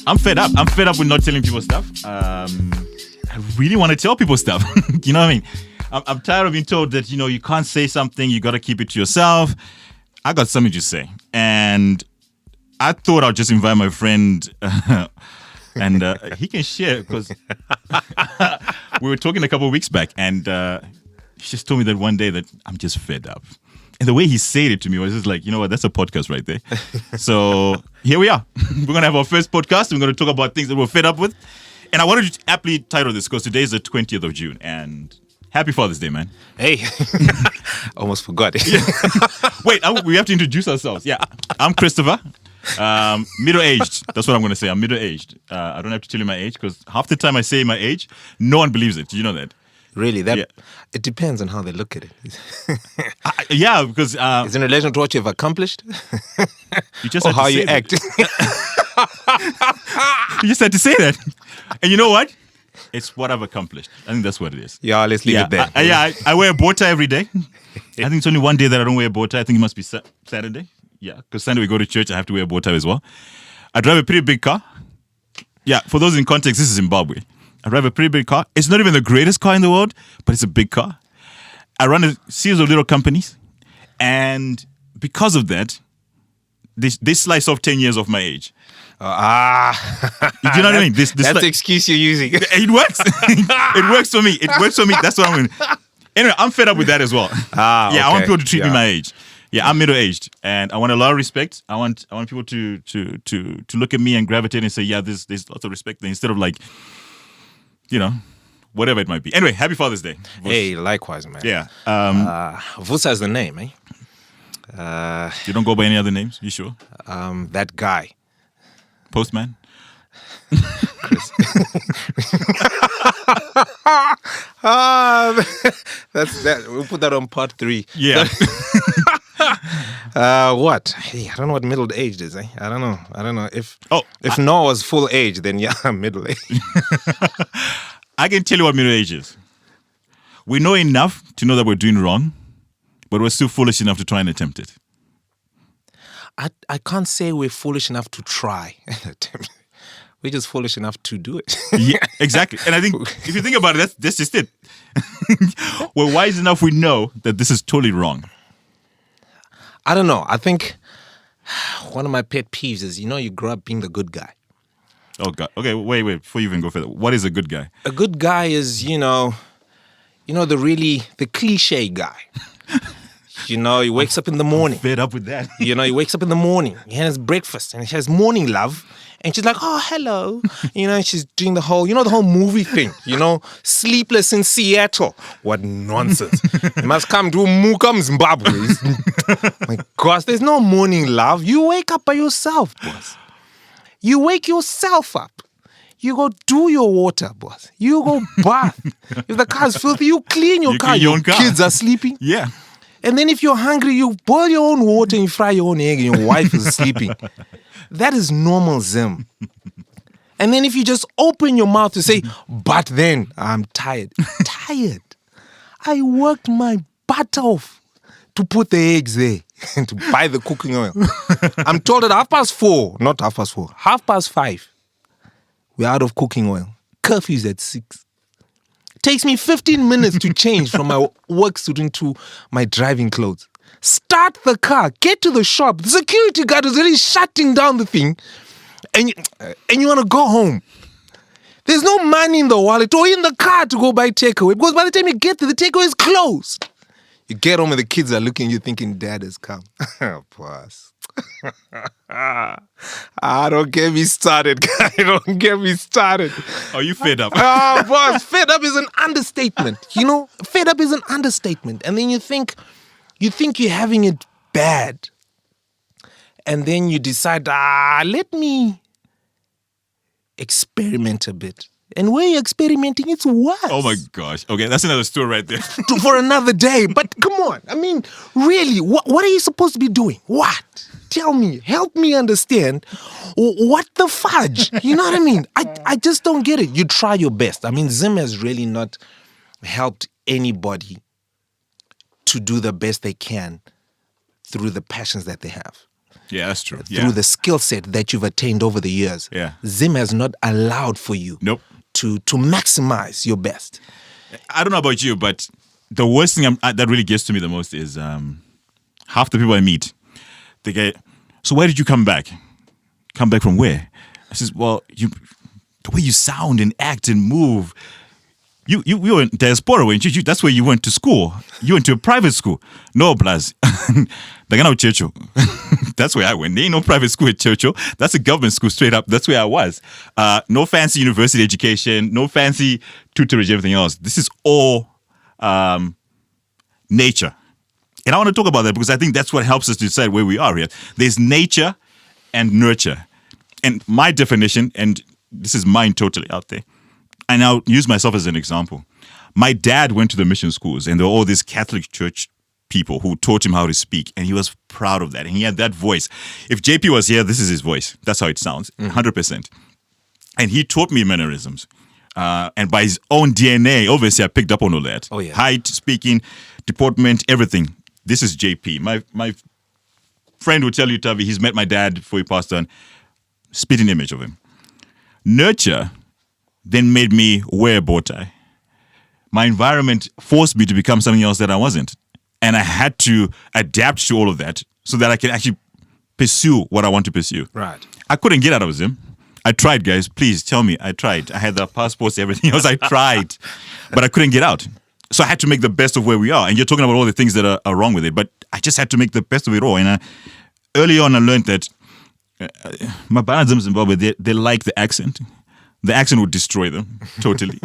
I'm fed up. I'm fed up with not telling people stuff. I really want to tell people stuff. You know what I mean? I'm tired of being told that, you can't say something. You got to keep it to yourself. I got something to say. And I thought I'd just invite my friend and he can share because we were talking a couple of weeks back and he just told me that one day that I'm just fed up. And the way he said it to me was just like, you know what, that's a podcast right there. So here we are. We're going to have our first podcast. We're going to talk about things that we're fed up with. And I wanted to aptly title this because today is the 20th of June. And happy Father's Day, man. Hey, almost forgot it. Wait, we have to introduce ourselves. Yeah, I'm Christopher. Middle-aged. That's what I'm going to say. I'm middle-aged. I don't have to tell you my age because half the time I say my age, no one believes it. Do you know that? Really? It depends on how they look at it. Yeah, because... it's in relation to what you've accomplished? You just or how you act. You just had to say that. And you know what? It's what I've accomplished. I think that's what it is. Yeah, let's leave it there. I wear a bow tie every day. I think it's only one day that I don't wear a bow tie. I think it must be Saturday. Yeah, because Sunday we go to church. I have to wear a bow tie as well. I drive a pretty big car. Yeah, for those in context, this is Zimbabwe. I drive a pretty big car. It's not even the greatest car in the world, but it's a big car. I run a series of little companies. And because of that, they slice off 10 years of my age. Do you know what I mean? That's the excuse you're using. It works. It works for me. It works for me. That's what I'm going. Anyway, I'm fed up with that as well. Yeah, okay. I want people to treat me my age. Yeah, I'm middle-aged, and I want a lot of respect. I want people to look at me and gravitate and say, yeah, there's lots of respect there, instead of like, whatever it might be. Anyway, happy Father's Day. Vusa. Hey, likewise, man. Yeah. Vusa is the name, eh? You don't go by any other names? You sure? That guy. Postman? Chris. That's that. We'll put that on part 3. Yeah. What? Hey, I don't know what middle-aged is, eh? I don't know. If Noah was full age, then yeah, middle-aged. I can tell you what middle-age is. We know enough to know that we're doing wrong, but we're still foolish enough to try and attempt it. I can't say we're foolish enough to try and attempt it. We're just foolish enough to do it. Yeah, exactly. And I think if you think about it, that's just it. We're wise enough, we know that this is totally wrong. I don't know. I think one of my pet peeves is, you grow up being the good guy. Oh, God. Okay, wait. Before you even go further, what is a good guy? A good guy is, the cliche guy. He wakes up in the morning. I'm fed up with that. He wakes up in the morning. He has breakfast and he has morning love. And she's like, oh, hello. She's doing the whole movie thing. Sleepless in Seattle. What nonsense. You must come to Mukam, Zimbabwe. My gosh, there's no morning love. You wake up by yourself, boss. You wake yourself up. You go do your water, boss. You go bath. If the car's filthy, you clean your car. Your kids are sleeping. Yeah. And then if you're hungry, you boil your own water and you fry your own egg and your wife is sleeping. That is normal Zim. And then if you just open your mouth to say, but then I'm tired. Tired. I worked my butt off to put the eggs there and to buy the cooking oil. I'm told at 4:30, not 4:30, 5:30, we're out of cooking oil. Curfew's at 6. Takes me 15 minutes to change from my work suit into my driving clothes. Start the car, get to the shop. The security guard is already shutting down the thing, and you want to go home. There's no money in the wallet or in the car to go buy takeaway because by the time you get there, the takeaway is closed. You get home and the kids are looking at you thinking, Dad has come. Boss. Don't get me started, guy. Don't get me started. Are you fed up? Boss, fed up is an understatement. Fed up is an understatement. And then you think you're having it bad. And then you decide, let me experiment a bit. And when you're experimenting, it's worse. Oh my gosh. Okay, that's another story right there. For another day. But come on. I mean, really, what are you supposed to be doing? What? Tell me. Help me understand. What the fudge? You know what I mean? I just don't get it. You try your best. I mean, Zim has really not helped anybody to do the best they can through the passions that they have. Yeah, that's true. through the skill set that you've attained over the years. Yeah. Zim has not allowed for you Nope. to maximize your best. I don't know about you, but the worst thing that really gets to me the most is half the people I meet, they get, so where did you come back? Come back from where? I says, well, the way you sound and act and move, you were in diaspora, weren't you? That's where you went to school. You went to a private school. No, plus. Churchill. That's where I went. There ain't no private school at Churchill. That's a government school straight up. That's where I was. No fancy university education, no fancy tutorage, everything else. This is all nature. And I want to talk about that because I think that's what helps us decide where we are here. There's nature and nurture. And my definition, and this is mine totally out there, and I'll use myself as an example. My dad went to the mission schools, and there were all these Catholic church people who taught him how to speak, and he was proud of that. And he had that voice. If JP was here, this is his voice. That's how it sounds, 100%. And he taught me mannerisms. And by his own DNA, obviously, I picked up on all that. Oh, yeah. Height, speaking, deportment, everything. This is JP. My friend will tell you, Tavi, he's met my dad before he passed on. Spitting image of him. Nurture then made me wear a bow tie. My environment forced me to become something else that I wasn't. And I had to adapt to all of that so that I can actually pursue what I want to pursue. Right. I couldn't get out of Zim. I tried, guys. Please tell me. I tried. I had the passports, everything else. I tried. But I couldn't get out. So I had to make the best of where we are. And you're talking about all the things that are wrong with it. But I just had to make the best of it all. And early on, I learned that my parents in Zimbabwe, they like the accent. The accent would destroy them totally.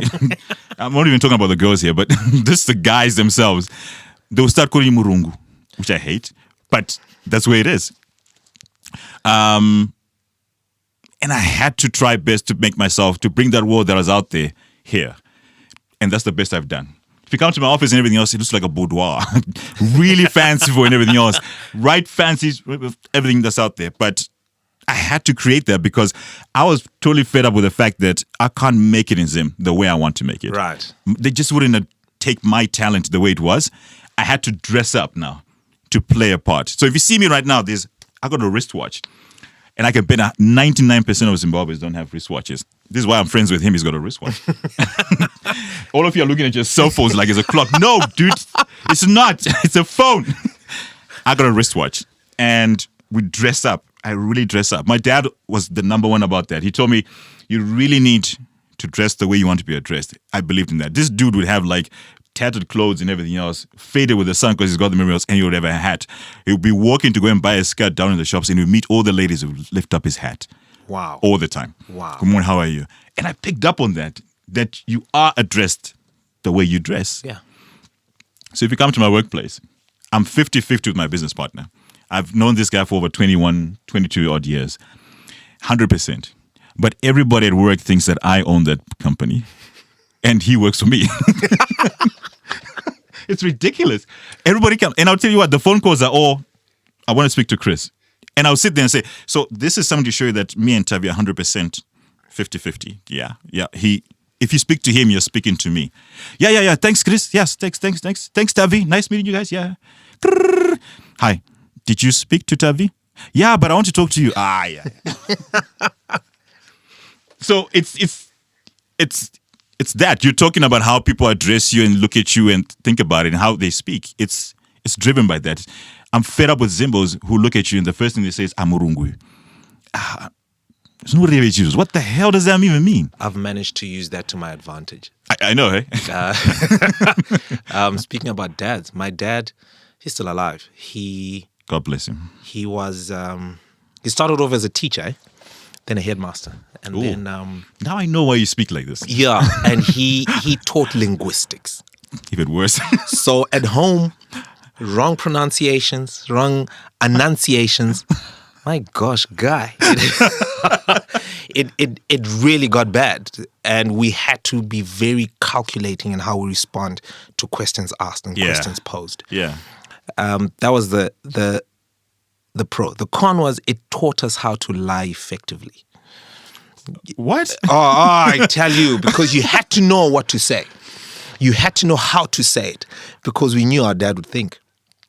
I'm not even talking about the girls here, but just the guys themselves. They'll start calling you Murungu, which I hate, but that's where it is. And I had to try best to make myself, to bring that world that was out there here. And that's the best I've done. If you come to my office and everything else, it looks like a boudoir. Really fanciful and everything else. Right fancy with everything that's out there. But I had to create that because I was totally fed up with the fact that I can't make it in Zim the way I want to make it. Right. They just wouldn't take my talent the way it was. I had to dress up now to play a part. So if you see me right now, I got a wristwatch. And I can bet 99% of Zimbabweans don't have wristwatches. This is why I'm friends with him. He's got a wristwatch. All of you are looking at your cell phones like it's a clock. No, dude, it's not. It's a phone. I got a wristwatch. And we dress up. I really dress up. My dad was the number one about that. He told me, you really need to dress the way you want to be addressed. I believed in that. This dude would have like tattered clothes and everything else, faded with the sun because he's got the memories, and he would have a hat. He would be walking to go and buy a skirt down in the shops, and he would meet all the ladies who would lift up his hat. Wow. All the time. Wow. Good morning, how are you? And I picked up on that you are addressed the way you dress. Yeah. So if you come to my workplace, I'm 50-50 with my business partner. I've known this guy for over 21, 22 odd years. 100%. But everybody at work thinks that I own that company. And he works for me. It's ridiculous. Everybody comes. And I'll tell you what, the phone calls are all, I want to speak to Chris. And I'll sit there and say, so this is something to show you that me and Tavi are 100% 50-50. Yeah. If you speak to him, you're speaking to me. Yeah. Thanks, Chris. Yes, thanks. Thanks, Tavi. Nice meeting you guys. Yeah. Hi. Did you speak to Tavi? Yeah, but I want to talk to you. Yeah. So it's that. You're talking about how people address you and look at you and think about it and how they speak. It's driven by that. I'm fed up with Zimbos who look at you and the first thing they say is Amurungwe. What the hell does that even mean? I've managed to use that to my advantage. I know, eh? Speaking about dads, my dad, he's still alive. God bless him. He was, he started off as a teacher, then a headmaster. And then... now I know why you speak like this. Yeah, and he taught linguistics. Even worse. So at home, wrong pronunciations, wrong enunciations. My gosh, guy. It really got bad. And we had to be very calculating in how we respond to questions asked and questions posed. Yeah. That was the pro. The con was it taught us how to lie effectively. What? I tell you, because you had to know what to say. You had to know how to say it because we knew our dad would think.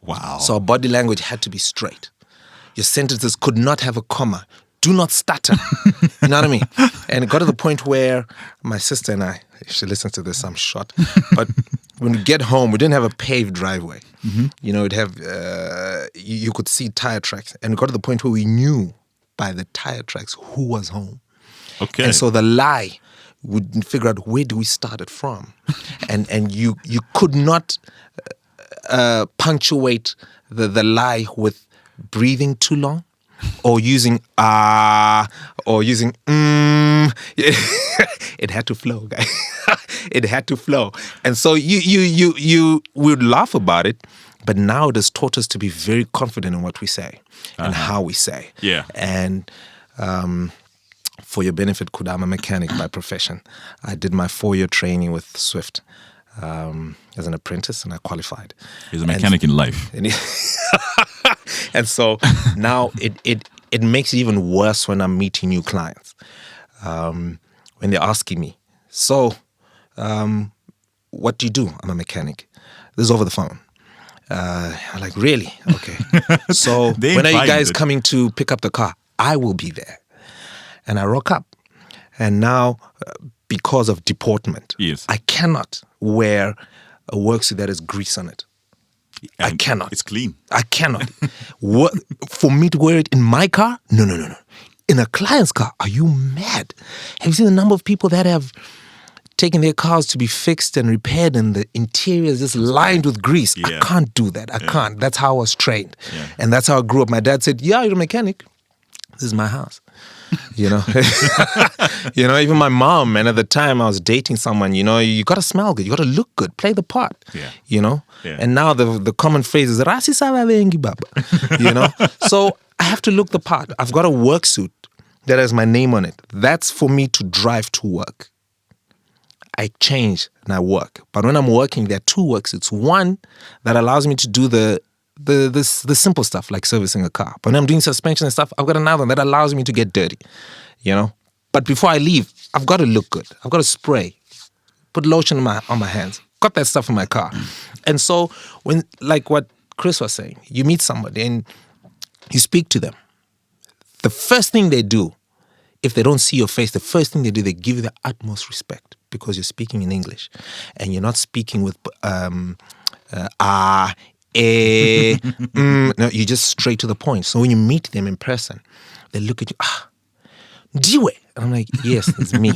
Wow. So our body language had to be straight. Your sentences could not have a comma. Do not stutter. You know what I mean? And it got to the point where my sister and I, if she listens to this, I'm shot. But when we get home, we didn't have a paved driveway. You know, it'd have, you could see tire tracks. And it got to the point where we knew by the tire tracks who was home. Okay. And so the lie would figure out where do we start it from. And you could not punctuate the lie with breathing too long. Or using or using it had to flow, guys. It had to flow, and so you would laugh about it, but now it has taught us to be very confident in what we say and how we say. Yeah. And for your benefit, Kuda, I'm a mechanic by profession. I did my 4-year training with Swift as an apprentice, and I qualified. He's a mechanic in life. And so now it makes it even worse when I'm meeting new clients. When they're asking me, so what do you do? I'm a mechanic. This is over the phone. I'm like, really? Okay. So when are you guys coming to pick up the car? I will be there. And I rock up. And now, because of deportment, yes, I cannot wear a worksuit that has grease on it. I cannot. It's clean. I cannot. For me to wear it in my car? No. In a client's car? Are you mad? Have you seen the number of people that have taken their cars to be fixed and repaired and the interior is just lined with grease? Yeah. I can't do that. I can't. That's how I was trained. Yeah. And that's how I grew up. My dad said, yeah, you're a mechanic. This is my house. You know, even my mom, and at the time I was dating someone, you got to smell good, you got to look good, play the part, Yeah. And now the common phrase is, Rasi sababengi baba, So I have to look the part. I've got a work suit that has my name on it. That's for me to drive to work. I change and I work. But when I'm working, there are 2 work suits. One that allows me to do the simple stuff like servicing a car. But when I'm doing suspension and stuff, I've got another one that allows me to get dirty, But before I leave, I've got to look good. I've got to spray, put lotion on my hands. Got that stuff in my car. And so when, like what Chris was saying, you meet somebody and you speak to them. The first thing they do, if they don't see your face, the first thing they do, they give you the utmost respect because you're speaking in English and you're not speaking with no, you're just straight to the point. So when you meet them in person, they look at you, Diwe. And I'm like, yes, it's me.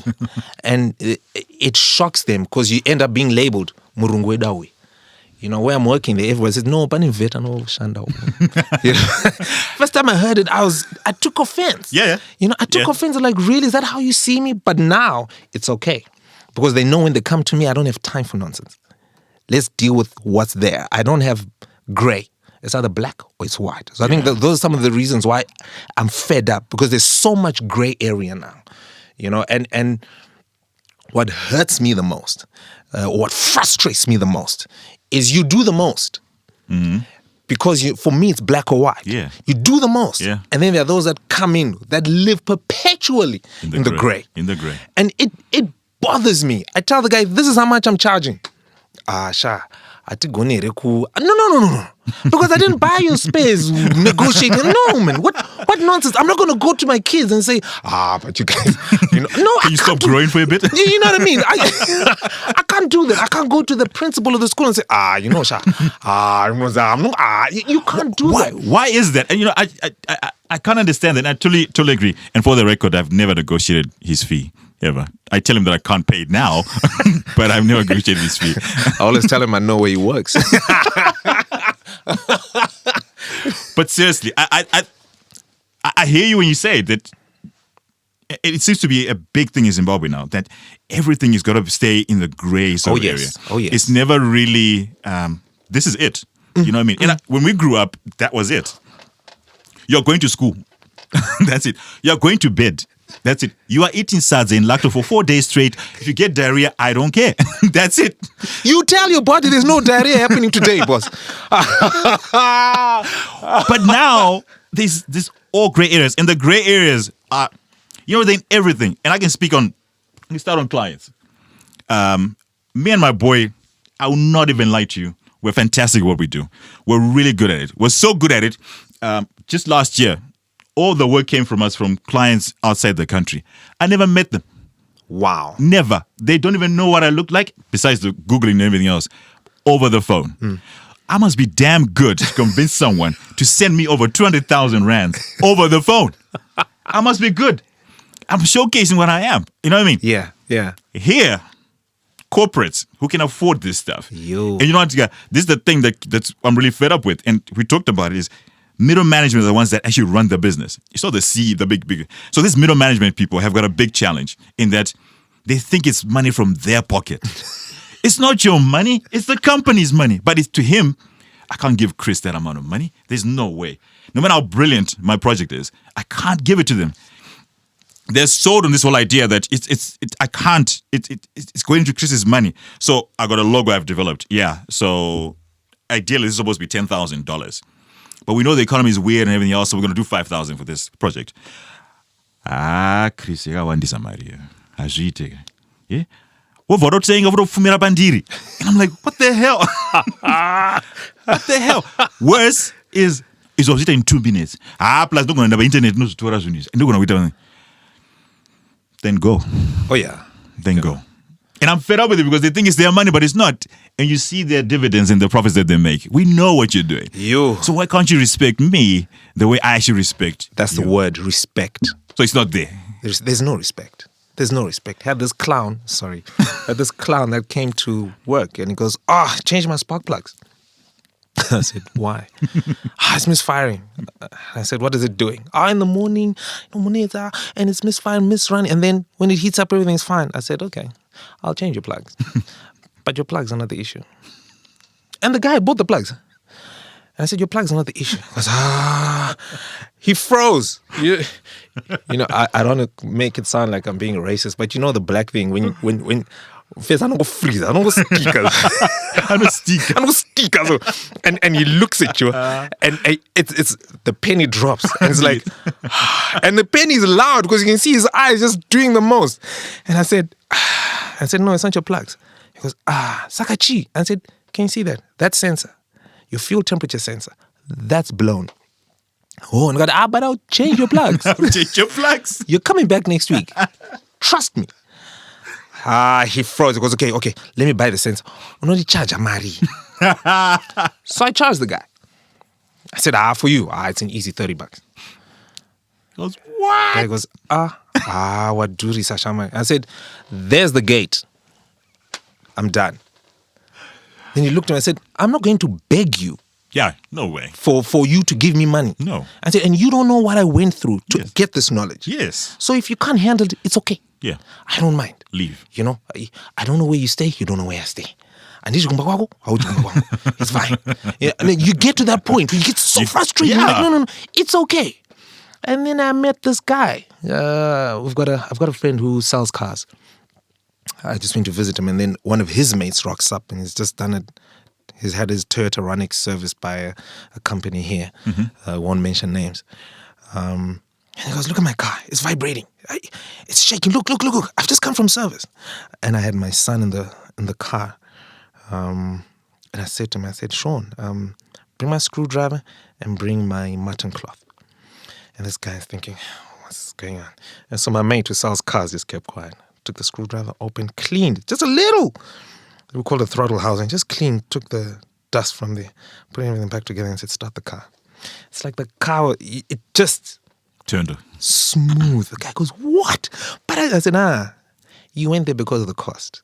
And it shocks them because you end up being labeled Murungwe Dawe. Where I'm working there, everyone says, no, but in Veta, no, Shanda. First time I heard it, I took offense. Yeah. I took offense. I'm like, really? Is that how you see me? But now it's okay. Because they know when they come to me, I don't have time for nonsense. Let's deal with what's there. I don't have gray. It's either black or it's white. So I think those are some of the reasons why I'm fed up, because there's so much gray area now. And what hurts me the most, or what frustrates me the most, is you do the most. Mm-hmm. Because for me, it's black or white. Yeah. You do the most. Yeah. And then there are those that come in that live perpetually in the gray. In the gray. And it bothers me. I tell the guy, this is how much I'm charging. Sha. No. Because I didn't buy your space negotiating. No, man. What nonsense? I'm not going to go to my kids and say, but you guys, no. Can you stop growing for a bit? You know what I mean? I can't do that. I can't go to the principal of the school and say, Sha, you can't do that. Why is that? And, I can't understand that. I totally agree. And for the record, I've never negotiated his fee. Ever. I tell him that I can't pay it now, but I've never negotiated his fee. I always tell him I know where he works. But seriously, I hear you when you say that it seems to be a big thing in Zimbabwe now, that everything is got to stay in the gray sort of area. Oh, yes. It's never really, this is it. You know what I mean? And when we grew up, that was it. You're going to school. That's it. You're going to bed. That's it. You are eating sadza in lacto for 4 days straight. If you get diarrhea, I don't care. That's it. You tell your body there's no diarrhea happening today, boss. But now, there's all gray areas. And the gray areas are, they're in everything. And I can speak on, let me start on clients. Me and my boy, I will not even lie to you. We're fantastic at what we do. We're really good at it. We're so good at it. just last year, all the work came from us from clients outside the country. I never met them. Wow. Never. They don't even know what I look like, besides the Googling and everything else, over the phone. I must be damn good to convince someone to send me over 200,000 rands over the phone. I must be good. I'm showcasing what I am. You know what I mean? Yeah. Here, corporates who can afford this stuff. Yo. And you know what? This is the thing that's I'm really fed up with. And we talked about it is middle management are the ones that actually run the business. You saw the big. So these middle management people have got a big challenge in that they think it's money from their pocket. It's not your money. It's the company's money. But it's to him, I can't give Chris that amount of money. There's no way. No matter how brilliant my project is, I can't give it to them. They're sold on this whole idea that it's going to Chris's money. So I got a logo I've developed. Yeah. So ideally, this is supposed to be $10,000. But we know the economy is weird and everything else, so we're going to do 5,000 for this project. Chris, yakawandisa mari. Azviite. Yeah. And I'm like, what the hell? What the hell? Worse is obviously in 2 minutes. Plus, don't go on the internet, no tutorials. And don't go on. Then go. Oh, yeah. Then go. And I'm fed up with it because they think it's their money, but it's not. And you see their dividends and the profits that they make. We know what you're doing. So why can't you respect me the way I actually respect That's you? the word, respect. So it's not there. There's no respect. There's no respect. Had this clown that came to work and he goes, change my spark plugs. I said, why? It's misfiring. I said, what is it doing? In the morning, and it's misfiring, misrunning. And then when it heats up, everything's fine. I said, okay, I'll change your plugs. But your plugs are not the issue. And the guy bought the plugs. And I said, your plugs are not the issue. He goes, he froze. You know, I don't want to make it sound like I'm being racist, but you know the black thing, when first, I don't go freeze. I don't go stickers. I don't stick. And he looks at you, and it's the penny drops, and it's like, and the penny is loud because you can see his eyes just doing the most. And I said, no, it's not your plugs. He goes, Sakachi. I said, can you see that? That sensor, your fuel temperature sensor, that's blown. Oh, and I got, but I'll change your plugs. Change your plugs. You're coming back next week. Trust me. He froze. He goes, okay, let me buy the sensor. I'm not charge Amari. So I charged the guy. I said, for you. It's an easy $30. He goes, what? The guy goes, what do Sashama? I said, there's the gate. I'm done. Then he looked at me and said, I'm not going to beg you. Yeah, no way. For you to give me money. No. I said, and you don't know what I went through to get this knowledge. Yes. So if you can't handle it, it's okay. Yeah. I don't mind. Leave. You know, I don't know where you stay. You don't know where I stay. And it's fine. Yeah, and then you get to that point where you get so frustrated. Yeah. You're like, no, it's okay. And then I met this guy. I've got a friend who sells cars. I just went to visit him, and then one of his mates rocks up, and he's just done it. He's had his Toyota Runix serviced by a company here. Mm-hmm. Won't mention names. And he goes, look at my car. It's vibrating. It's shaking. Look. I've just come from service. And I had my son in the car. And I said to him, Sean, bring my screwdriver and bring my mutton cloth. And this guy is thinking, what's going on? And so my mate who sells cars just kept quiet. Took the screwdriver, opened, cleaned, just a little. We call it throttle housing. Just cleaned, took the dust from there, put everything back together and said, start the car. It's like the car, it just turned smooth. The guy goes, what? But I said, you went there because of the cost.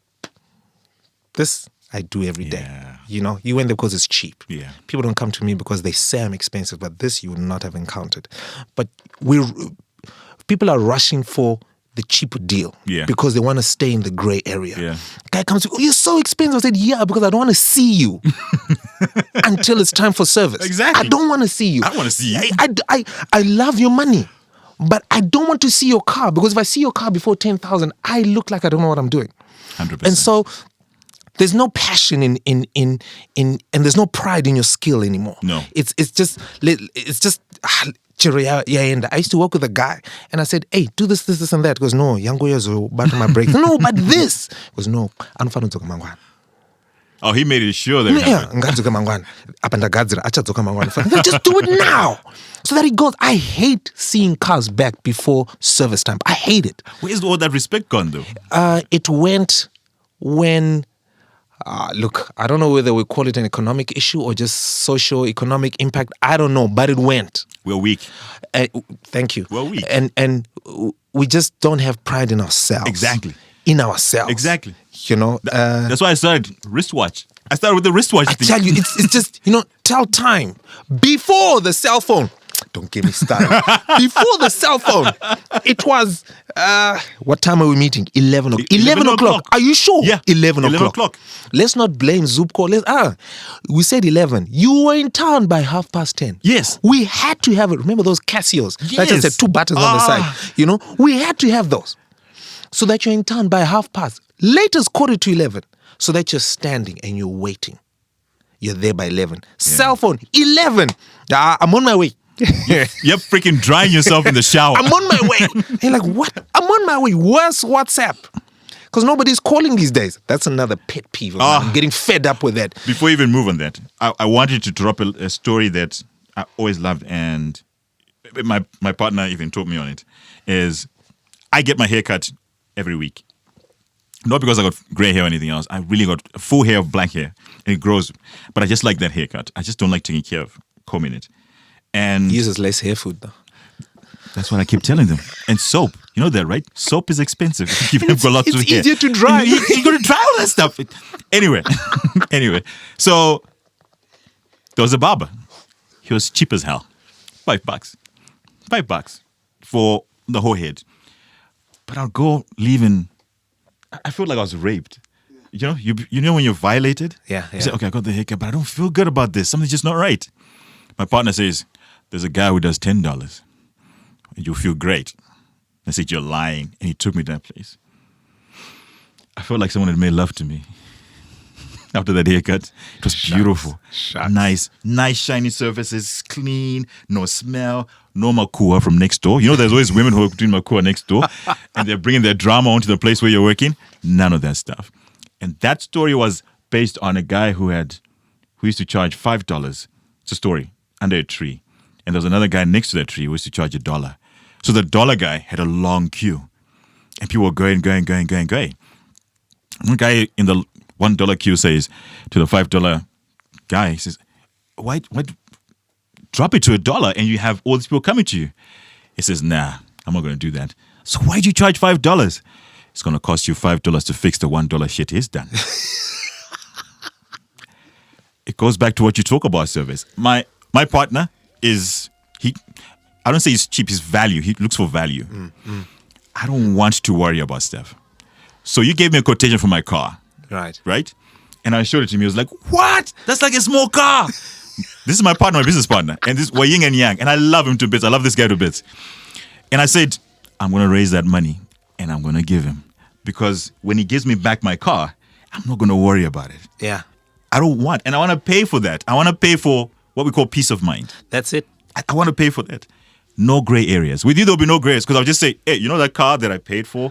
This I do every day. You know, you went there because it's cheap. Yeah. People don't come to me because they say I'm expensive, but this you would not have encountered. But people are rushing for the cheaper deal because they want to stay in the gray area. Yeah. Guy comes to me, you're so expensive. I said, yeah, because I don't want to see you until it's time for service. Exactly. I don't want to see you. I don't want to see you. I love your money, but I don't want to see your car because if I see your car before 10,000, I look like I don't know what I'm doing. 100%. And so there's no passion in and there's no pride in your skill anymore. No. It's just I used to work with a guy and I said, hey, do this, and that. He goes, no, Yango Yazo, back on my brakes. No, but this. He goes, no, I don't talk about. Oh, he made it sure that it Yeah, happened. ngazika mangwana. Apa ndagadzira, achadzoka mangwana. Just do it now. So that it goes. I hate seeing cars back before service time. I hate it. Where's all that respect gone, though? It went when, look, I don't know whether we call it an economic issue or just socio-economic impact. I don't know, but it went. We're weak. Thank you. We're weak. And we just don't have pride in ourselves. Exactly. In ourselves. Exactly. You know. That's why I started wristwatch. I started with the wristwatch I thing. tell you, it's just, tell time. Before the cell phone. Don't get me started. Before the cell phone, it was, what time are we meeting? 11 o'clock. 11 o'clock. Are you sure? Yeah. 11 o'clock. Let's not blame Zupco. We said 11. You were in town by 10:30. Yes. We had to have it. Remember those Casios? Yes. That just had 2 buttons on the side. We had to have those. So that you're in town by 10:30. Latest 11:45. So that you're standing and you're waiting. You're there by 11. Yeah. Cell phone, 11. I'm on my way. You're freaking drying yourself in the shower. I'm on my way. And you're like, what? I'm on my way. Where's WhatsApp? Because nobody's calling these days. That's another pet peeve. I'm getting fed up with that. Before we even move on that, I wanted to drop a story that I always loved, and my partner even told me on it, is I get my hair cut every week. Not because I got gray hair or anything else. I really got full hair of black hair, and it grows. But I just like that haircut. I just don't like taking care of combing it. And he uses less hair food, though. That's what I keep telling them. And soap. You know that, right? Soap is expensive. It's easier to dry. You got to dry all that stuff. Anyway. So there was a barber. He was cheap as hell. $5. $5 for the whole head. But I'll go leaving. I felt like I was raped. You know when you're violated? Yeah. You say, okay, I got the haircut, but I don't feel good about this. Something's just not right. My partner says, there's a guy who does $10. And you'll feel great. I said, you're lying. And he took me to that place. I felt like someone had made love to me. After that haircut, it was beautiful. Nice shiny surfaces, clean, no smell, no makua from next door. There's always women who are doing makua next door, and they're bringing their drama onto the place where you're working. None of that stuff. And that story was based on a guy who used to charge $5. It's a story, under a tree. And there was another guy next to that tree who used to charge $1. So the dollar guy had a long queue. And people were going. One guy in the $1 queue says to the $5 guy, he says, why drop it to $1 and you have all these people coming to you? He says, nah, I'm not going to do that. So why'd you charge $5? It's going to cost you $5 to fix the $1 shit is done. It goes back to what you talk about service. My partner is, I don't say he's cheap, he's value. He looks for value. I don't want to worry about stuff. So you gave me a quotation for my car. Right? And I showed it to him. He was like, what? That's like a small car. This is my partner, my business partner. And we're yin and yang. And I love him to bits. I love this guy to bits. And I said, I'm going to raise that money and I'm going to give him. Because when he gives me back my car, I'm not going to worry about it. Yeah. I don't want. And I want to pay for that. I want to pay for what we call peace of mind. That's it. I want to pay for that. No gray areas. With you, there'll be no gray areas. Because I'll just say, hey, you know that car that I paid for?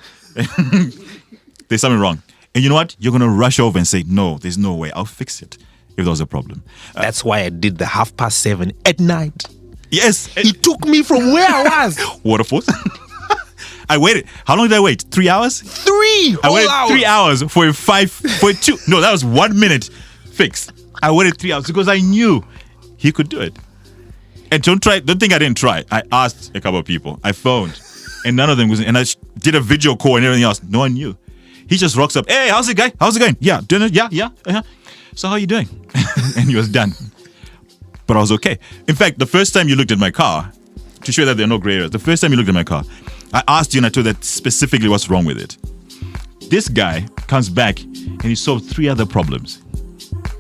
There's something wrong. And you know what? You're going to rush over and say, no, there's no way. I'll fix it if there was a problem. That's why I did the 7:30 at night. Yes. He took me from where I was. Waterfalls. I waited. How long did I wait? 3 hours? 3 I waited hours. 3 hours for 2. No, that was 1 minute fix. I waited 3 hours because I knew he could do it. And don't think I didn't try. I asked a couple of people. I phoned. And none of them was. And I did a video call and everything else. No one knew. He just rocks up. Hey, how's it going? Yeah, dinner? Yeah. Uh-huh. So how are you doing? And he was done. But I was okay. In fact, the first time you looked at my car, to show that there are no gray areas, the first time you looked at my car, I asked you and I told that specifically what's wrong with it. This guy comes back and he solved 3 other problems.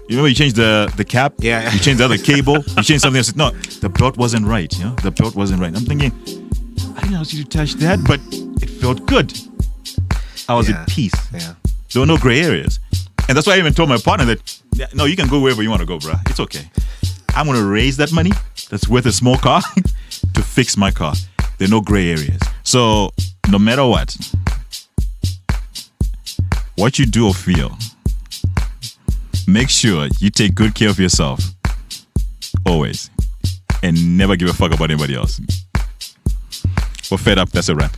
You remember you changed the cap? Yeah. You changed the other cable. You changed something else. No, the belt wasn't right. The belt wasn't right. I'm thinking, I didn't ask you to touch that, but it felt good. I was at peace. Yeah. There were no gray areas. And that's why I even told my partner that, no, you can go wherever you want to go, bro. It's okay. I'm going to raise that money that's worth a small car to fix my car. There are no gray areas. So no matter what you do or feel, make sure you take good care of yourself. Always. And never give a fuck about anybody else. For FedUp, that's a wrap.